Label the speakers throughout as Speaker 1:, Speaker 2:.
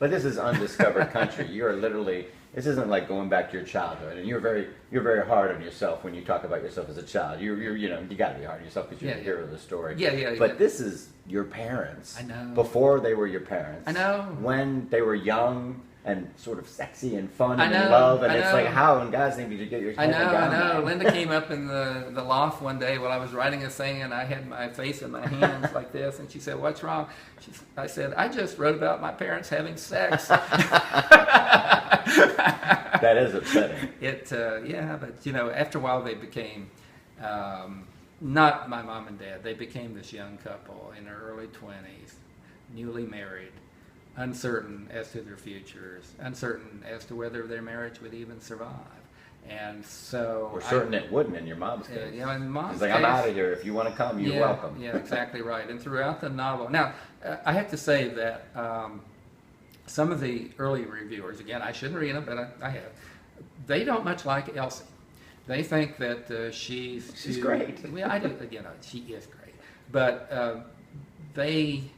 Speaker 1: But this is undiscovered country. You are literally. This isn't like going back to your childhood, and you're very hard on yourself when you talk about yourself as a child. You got to be hard on yourself because you're the hero of the story. But this is your parents.
Speaker 2: I know.
Speaker 1: Before they were your parents.
Speaker 2: I know.
Speaker 1: When they were young and sort of sexy and fun and in love, and it's like how in God's name did you get your head down?
Speaker 2: I know. Linda came up in the loft one day while I was writing a thing, and I had my face in my hands like this, and she said, "What's wrong?" I said, "I just wrote about my parents having sex."
Speaker 1: That is upsetting.
Speaker 2: But after a while they became not my mom and dad. They became this young couple in their early 20s, newly married, uncertain as to their futures, uncertain as to whether their marriage would even survive. And so
Speaker 1: we're certain it wouldn't in your mom's case.
Speaker 2: In mom's
Speaker 1: it's like, I'm out of here. If you want to come, you're welcome.
Speaker 2: Yeah, exactly right. And throughout the novel, now I have to say that some of the early reviewers, again, I shouldn't read them, but I have. They don't much like Elsie. They think that she's
Speaker 1: great.
Speaker 2: Well, I do. She is great, but they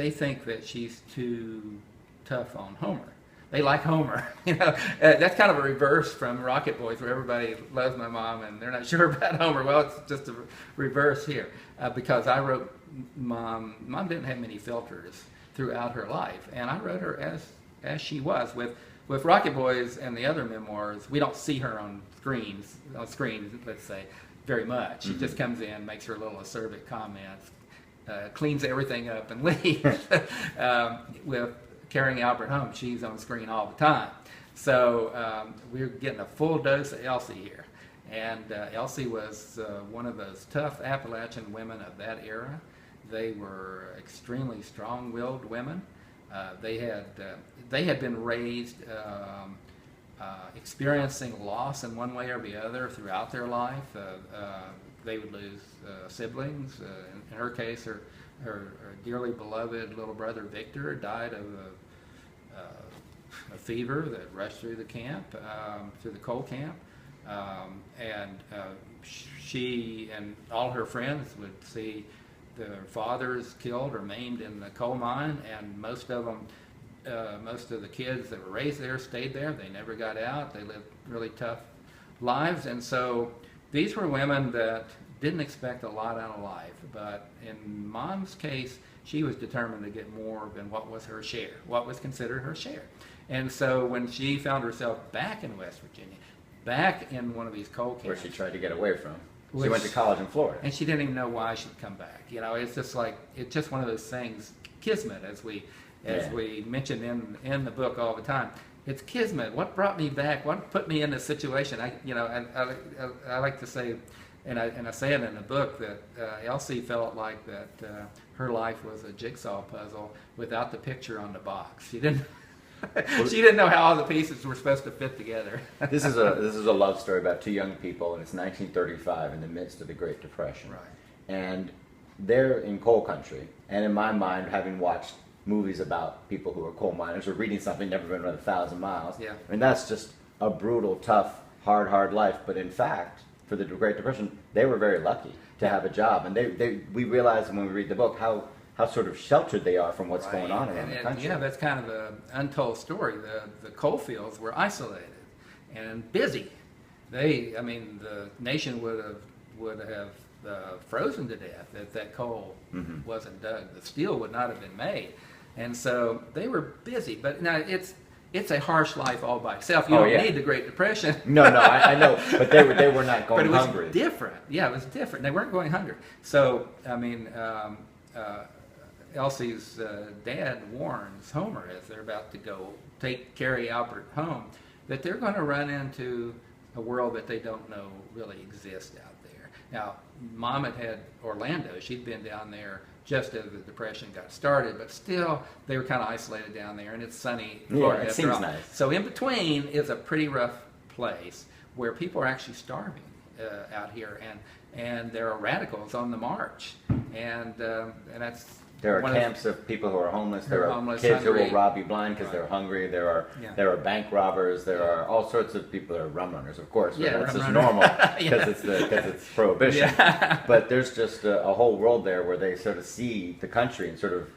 Speaker 2: think that she's too tough on Homer. They like Homer. That's kind of a reverse from Rocket Boys, where everybody loves my mom and they're not sure about Homer. Well, it's just a reverse here, because I wrote Mom. Mom didn't have many filters throughout her life, and I wrote her as she was. With Rocket Boys and the other memoirs, we don't see her on screen, let's say, very much. She just comes in, makes her little acerbic comments, cleans everything up, and leaves. With Carrying Albert Home, she's on screen all the time. So we're getting a full dose of Elsie here. And Elsie was one of those tough Appalachian women of that era. They were extremely strong-willed women. They had been raised experiencing loss in one way or the other throughout their life. They would lose siblings. In her case, her dearly beloved little brother Victor died of a fever that rushed through the camp, through the coal camp. And she and all her friends would see their fathers killed or maimed in the coal mine, and most of the kids that were raised there stayed there. They never got out. They lived really tough lives, and so these were women that didn't expect a lot out of life. But in Mom's case, she was determined to get more than what was her share, what was considered her share. And so when she found herself back in West Virginia, back in one of these coal camps,
Speaker 1: where she tried to get away from. She went to college in Florida.
Speaker 2: And she didn't even know why she'd come back. It's just like, it's just one of those things, kismet, as we mention in the book all the time. It's kismet. What brought me back? What put me in this situation? I like to say, and I say it in the book, that Elsie felt like that her life was a jigsaw puzzle without the picture on the box. She didn't know how all the pieces were supposed to fit together.
Speaker 1: This is a love story about two young people, and it's 1935 in the midst of the Great Depression.
Speaker 2: Right.
Speaker 1: And they're in coal country. And in my mind, having watched movies about people who are coal miners or reading something never been run 1,000 miles,
Speaker 2: yeah.
Speaker 1: I mean, that's just a brutal, tough, hard life. But in fact, for the Great Depression, they were very lucky to have a job. And we realize when we read the book how sort of sheltered they are from what's going on around the country.
Speaker 2: Yeah, that's kind of an untold story. The coal fields were isolated and busy. The nation would have frozen to death if that coal wasn't dug. The steel would not have been made. And so they were busy. But now it's a harsh life all by itself. You don't need the Great Depression.
Speaker 1: No, I know. But they were not going hungry.
Speaker 2: But it was different. Yeah, it was different. They weren't going hungry. So, Elsie's dad warns Homer as they're about to go carry Albert home that they're going to run into a world that they don't know really exists out there. Now, Mom had Orlando. She'd been down there just as the Depression got started, but still they were kind of isolated down there, and it's sunny Florida.
Speaker 1: Yeah, it seems nice.
Speaker 2: So in between is a pretty rough place where people are actually starving out here, and there are radicals on the march, and that's.
Speaker 1: There are camps of people who are homeless. There are kids who will rob you blind because they're hungry. There are bank robbers. There are all sorts of people. There are rum runners, of course.
Speaker 2: Yeah,
Speaker 1: that's just normal because it's prohibition.
Speaker 2: Yeah.
Speaker 1: But there's just a whole world there where they sort of see the country and sort of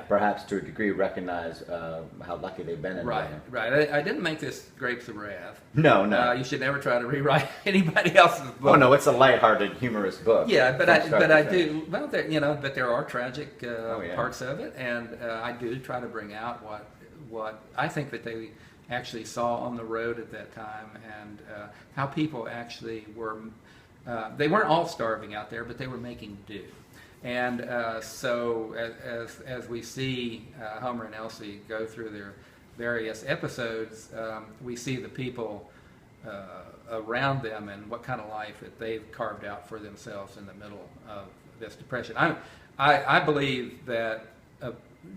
Speaker 1: perhaps to a degree recognize how lucky they've been in
Speaker 2: Right. I didn't make this Grapes of Wrath.
Speaker 1: No.
Speaker 2: You should never try to rewrite anybody else's book.
Speaker 1: Oh no, it's a lighthearted, humorous book.
Speaker 2: Yeah, but I do. Well, but there are tragic parts of it, and I do try to bring out what I think that they actually saw on the road at that time, and how people actually were. They weren't all starving out there, but they were making do. And so as we see Homer and Elsie go through their various episodes, we see the people around them and what kind of life that they've carved out for themselves in the middle of this depression. I believe that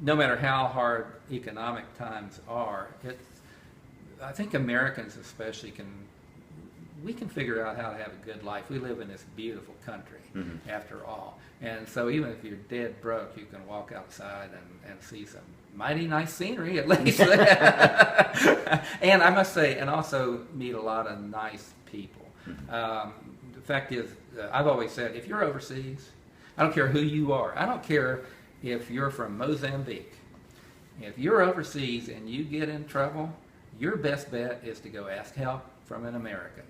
Speaker 2: no matter how hard economic times are, I think Americans especially we can figure out how to have a good life. We live in this beautiful country, after all. And so even if you're dead broke, you can walk outside and see some mighty nice scenery, at least. And I must say, and also meet a lot of nice people. The fact is, I've always said, if you're overseas, I don't care who you are. I don't care if you're from Mozambique. If you're overseas and you get in trouble, your best bet is to go ask help from an American.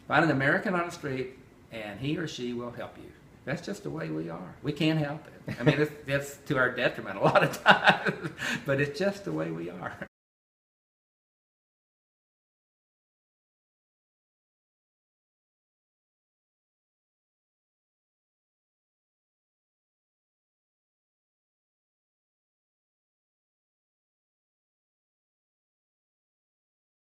Speaker 2: Find an American on the street, and he or she will help you. That's just the way we are. We can't help it. I mean, it's to our detriment a lot of times, but it's just the way we are.